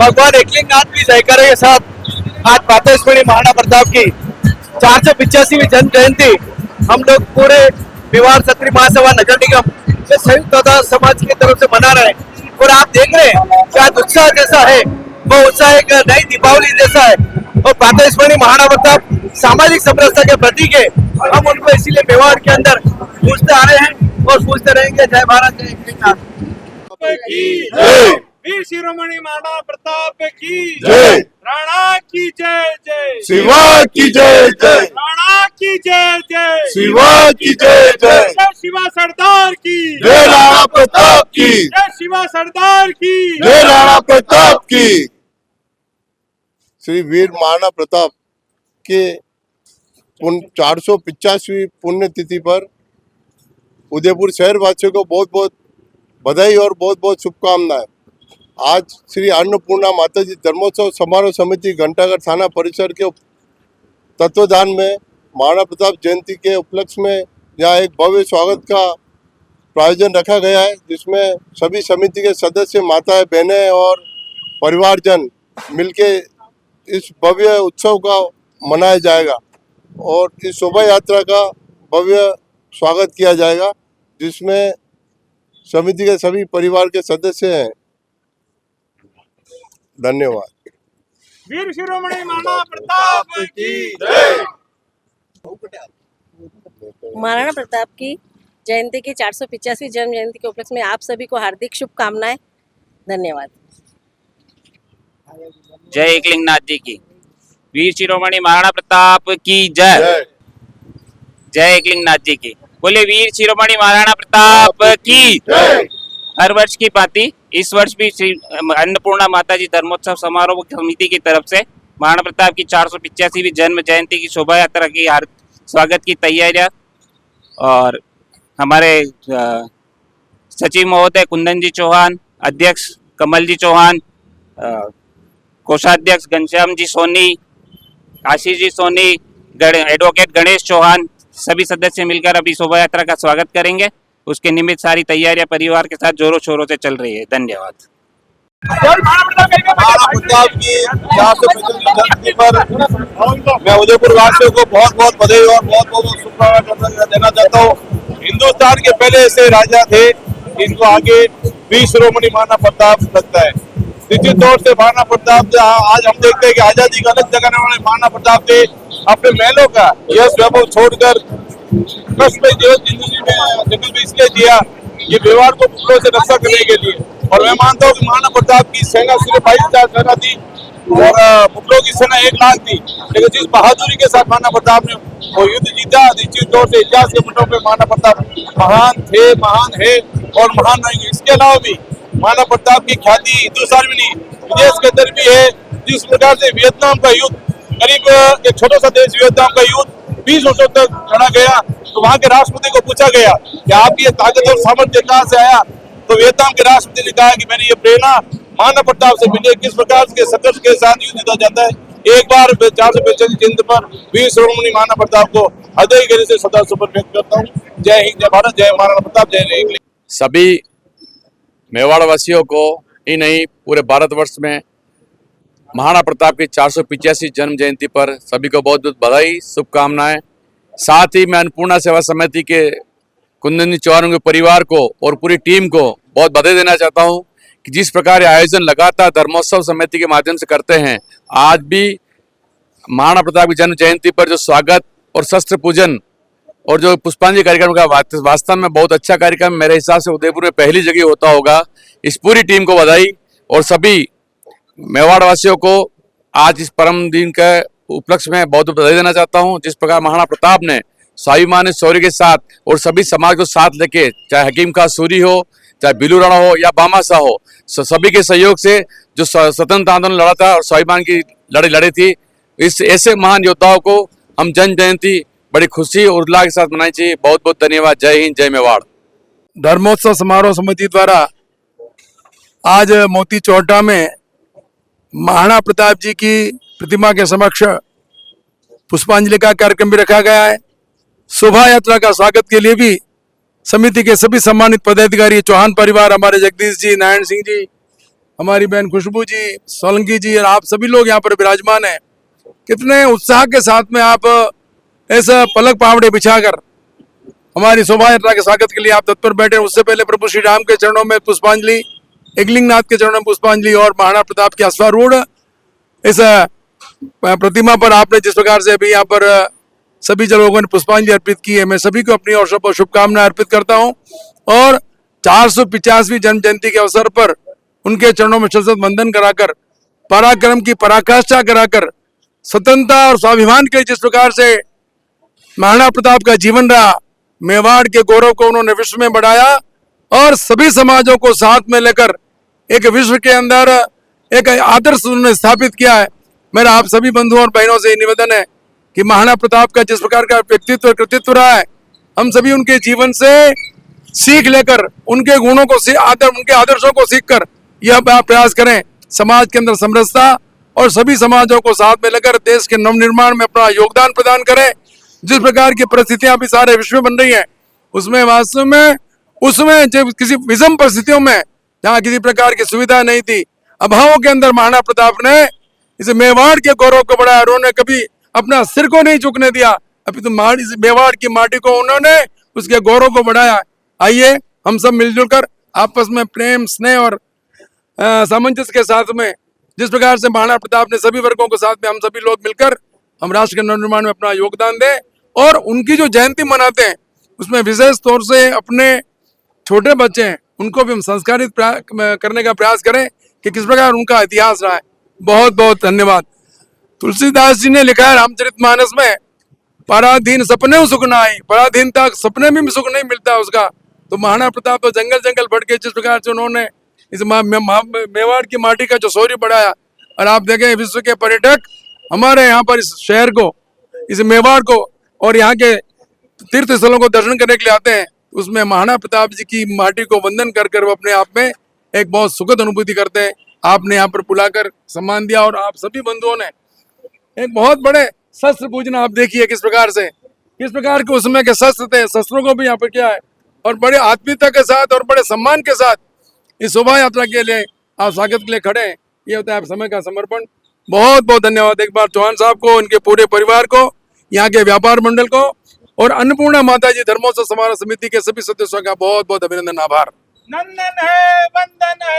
भगवान एकलिंगनाथ की जयकारे के साथ आज पातेश्वरी महाराणा प्रताप की 485वीं जन्म जयंती हम लोग पूरे विवाह क्षत्रिय महासभा नगर निगम के संयुक्त तथा समाज की तरफ से मना रहे हैं। और आप देख रहे हैं कि आज उत्साह जैसा है वो उत्साह एक नई दीपावली जैसा है। और पातेश्वरी महाराणा प्रताप सामाजिक समरसता के प्रतीक है। हम उनको इसीलिए मेवाड़ के अंदर पूछते आ रहे हैं और पूछते रहेंगे। जय भारत, जय एकलिंगनाथ की जय। वीर शिरोमणि महाराणा प्रताप की जय। राणा की जय जय, शिवा की जय जय, राणा की जय जय, शिवा की जय जय, जय शिवा सरदार की, जय राणा प्रताप की, जय शिवा सरदार की, जय राणा प्रताप की। श्री वीर महाराणा प्रताप के 485वीं पुण्यतिथि पर उदयपुर शहर वासियों को बहुत बहुत बधाई और बहुत बहुत शुभकामनाएं। आज श्री अन्नपूर्णा माताजी धर्मोत्सव समारोह समिति घंटाघर थाना परिसर के तत्वाधान में महाराणा प्रताप जयंती के उपलक्ष्य में यहाँ एक भव्य स्वागत का प्रायोजन रखा गया है, जिसमें सभी समिति के सदस्य, माताएं, बहनें और परिवारजन मिलके इस भव्य उत्सव का मनाया जाएगा और इस शोभा यात्रा का भव्य स्वागत किया जाएगा, जिसमें समिति के सभी परिवार के सदस्य हैं। धन्यवाद। वीर शिरोमणि महाराणा प्रताप की जय। महाराणा प्रताप की जयंती की 485वीं जन्म जयंती के उपलक्ष्य में आप सभी को हार्दिक शुभकामनाएं। धन्यवाद। जय एकलिंगनाथ जी की। वीर शिरोमणि महाराणा प्रताप की जय। जय एकलिंगनाथ जी की। बोले वीर शिरोमणि महाराणा प्रताप की जय। हर वर्ष की भांति इस वर्ष भी श्री अन्नपूर्णा माताजी धर्मोत्सव समारोह समिति की तरफ से महाराणा प्रताप की 485वीं जन्म जयंती की शोभा यात्रा की स्वागत की तैयारियां और हमारे सचिव महोदय कुंदन जी चौहान, अध्यक्ष कमल जी चौहान, कोषाध्यक्ष घनश्याम जी सोनी, आशीष जी सोनी, एडवोकेट गणेश चौहान, सभी सदस्य मिलकर अभी शोभा यात्रा का स्वागत करेंगे। उसके निमित्त सारी तैयारियां परिवार के साथ जोरों शोरों से चल रही है। धन्यवाद। महाराणा प्रताप की 485वीं जयंती पर मैं उदयपुर वासियों को बहुत बहुत बधाई और बहुत बहुत शुभकामनाएं देना चाहता हूँ। हिंदुस्तान के पहले ऐसे राजा थे जिनको आगे वीर शिरोमणि महाराणा प्रताप लगता है। निश्चित तौर से महाराणा प्रताप आज हम देखते हैं कि आजादी का अलग जगाने वाले महाराणा प्रताप थे। अपने महलों का यश वैभव छोड़कर कष्ट में जिंदगी में जंगल में इसलिए दिया ये मेवाड़ को मुगलों से रक्षा करने के लिए। और मैं मानता हूँ कि महाराणा प्रताप की सेना सिर्फ 22,000 सेना थी और मुगलों की सेना 1 लाख थी, लेकिन जिस बहादुरी के साथ महाराणा प्रताप ने वो युद्ध जीता, निश्चित तौर से इतिहास के पन्नों पे महाराणा प्रताप महान थे, महान है और महान रहेंगे। इसके अलावा भी महाराणा प्रताप की ख्याति हिंदुस्तान में नहीं विदेश के अंदर भी है। जिस प्रकार से वियतनाम का युद्ध, करीब एक छोटा सा देश वियतनाम का युद्ध 20 वर्षों तक लड़ा गया, तो वहाँ के राष्ट्रपति को पूछा गया कि आपकी ये ताकत और सामर्थ्य कहाँ से आया, तो वियतनाम के राष्ट्रपति ने कहा कि मैंने ये प्रेरणा महाराणा प्रताप से मिली। किस प्रकार के संघर्ष के साथ युद्ध जीता जाता है। एक बार 485वीं जयंती पर वीर शिरोमणि महाराणा प्रताप को हृदय गहरे से सदा सुपर व्यक्त करता हूँ। जय हिंद, जय भारत, जय महाराणा प्रताप, जय एकलिंगनाथ। सभी मेवाड़ वासियों को ही नहीं पूरे भारतवर्ष में महाराणा प्रताप की 485वीं जन्म जयंती पर सभी को बहुत बहुत बधाई, शुभकामनाएं। साथ ही मैं अन्नपूर्णा सेवा समिति के कुंदन जी चौहान के परिवार को और पूरी टीम को बहुत बधाई देना चाहता हूं कि जिस प्रकार आयोजन लगातार धर्मोत्सव समिति के माध्यम से करते हैं, आज भी महाराणा प्रताप की जन्म जयंती पर जो स्वागत और शस्त्र पूजन और जो पुष्पांजलि कार्यक्रम का वास्तव में बहुत अच्छा कार्यक्रम मेरे हिसाब से उदयपुर में पहली जगह होता होगा। इस पूरी टीम को बधाई और सभी मेवाड़ वासियों को आज इस परम दिन के उपलक्ष्य में बहुत बधाई देना चाहता हूं। जिस प्रकार महाराणा प्रताप ने स्वाभिमान शौर्य के साथ और सभी समाज को साथ लेके, चाहे हकीम खां सूरी हो, चाहे बिलू राणा हो या बामाशाह हो, सभी के सहयोग से जो स्वतंत्र आंदोलन लड़ा था और स्वाभिमान की लड़ाई लड़ी थी, इस ऐसे महान योद्धाओं को हम जन्म जयंती बड़ी खुशी और उल्लास के साथ मनानी चाहिए। बहुत बहुत धन्यवाद। जय हिंद, जय मेवाड़। धर्मोत्सव समारोह समिति द्वारा आज मोती चौटा में महाराणा प्रताप जी की प्रतिमा के समक्ष पुष्पांजलि का कार्यक्रम भी रखा गया है। शोभा यात्रा का स्वागत के लिए भी समिति के सभी सम्मानित पदाधिकारी, चौहान परिवार, हमारे जगदीश जी, नारायण सिंह जी हमारी बहन खुशबू जी, सोलंकी जी और आप सभी लोग यहाँ पर विराजमान हैं। कितने उत्साह के साथ में आप ऐसा पलक पावड़े बिछाकर हमारी शोभा यात्रा के स्वागत के लिए आप तत्पर बैठे। उससे पहले प्रभु श्री राम के चरणों में पुष्पांजलि, एकलिंगनाथ के चरणों में पुष्पांजलि और महाराणा प्रताप के अश्वारूढ़ इस प्रतिमा पर आपने जिस प्रकार से अभी यहाँ पर सभी लोगों ने पुष्पांजलि अर्पित की है, मैं सभी को अपनी ओर से शुभकामनाएं अर्पित करता हूँ। और 450वीं जन्म जयंती के अवसर पर उनके चरणों में शत वंदन कराकर, पराक्रम की पराकाष्ठा कराकर, स्वतंत्रता और स्वाभिमान के जिस प्रकार से महाराणा प्रताप का जीवन रहा, मेवाड़ के गौरव को उन्होंने विश्व में बढ़ाया और सभी समाजों को साथ में लेकर एक विश्व के अंदर एक आदर्श उन्होंने स्थापित किया है। मेरा आप सभी बंधुओं और बहनों से निवेदन है कि महाराणा प्रताप का जिस प्रकार का व्यक्तित्व कृतित्व रहा है, हम सभी उनके जीवन से सीख लेकर, उनके गुणों को उनके आदर्शों को सीखकर यह प्रयास करें समाज के अंदर समरसता और सभी समाजों को साथ में लेकर देश के नवनिर्माण में अपना योगदान प्रदान करें। जिस प्रकार की परिस्थितियां अभी सारे विश्व में बन रही है, उसमें वास्तव में उसमें जब किसी विषम परिस्थितियों में जहाँ किसी प्रकार की सुविधा नहीं थी, अभावों के अंदर महाराणा प्रताप ने इस मेवाड़ के गौरव को बढ़ाया। उन्होंने कभी अपना सिर को नहीं झुकने दिया, अभी तो मेवाड़ की माटी को उन्होंने उसके गौरव को बढ़ाया। आइए हम सब मिलजुल कर आपस में प्रेम, स्नेह और सामंजस्य के साथ में जिस प्रकार से महाराणा प्रताप ने सभी वर्गों के साथ में हम सभी लोग मिलकर हम राष्ट्र के नवनिर्माण में अपना योगदान दें और उनकी जो जयंती मनाते हैं उसमें विशेष तौर से अपने छोटे बच्चे हैं उनको भी हम संस्कारित करने का प्रयास करें कि किस प्रकार उनका इतिहास रहा है। बहुत बहुत धन्यवाद। तुलसीदास जी ने लिखा है रामचरितमानस में, पराधीन सपने सुख न आई, पराधीनता सपने में भी सुख नहीं मिलता उसका। तो महाराणा प्रताप तो जंगल जंगल भटके के जिस प्रकार से उन्होंने इस मेवाड़ की माटी का जो शौर्य बढ़ाया। और आप देखें विश्व के पर्यटक हमारे यहाँ पर इस शहर को, इस मेवाड़ को और यहाँ के तीर्थ स्थलों को दर्शन करने के लिए आते हैं, उसमें महाराणा प्रताप जी की माटी को वंदन कर कर वो अपने आप में एक बहुत सुखद अनुभूति करते हैं। आपने यहाँ पर बुलाकर सम्मान दिया और आप सभी बंधुओं ने एक बहुत बड़े शस्त्र पूजना, आप देखिए किस प्रकार के उसमें के शस्त्र थे, शस्त्रों को भी यहाँ पर किया है और बड़े आत्मीयता के साथ और बड़े सम्मान के साथ इस शोभा यात्रा के लिए आप स्वागत के लिए खड़े हैं। ये होता है आप समय का समर्पण। बहुत बहुत धन्यवाद एक बार चौहान साहब को, उनके पूरे परिवार को, यहाँ के व्यापार मंडल को और अन्नपूर्णा माताजी धर्मोत्सव समारोह समिति के सभी सदस्यों का बहुत बहुत अभिनंदन, आभार। नंदन है, वंदन है।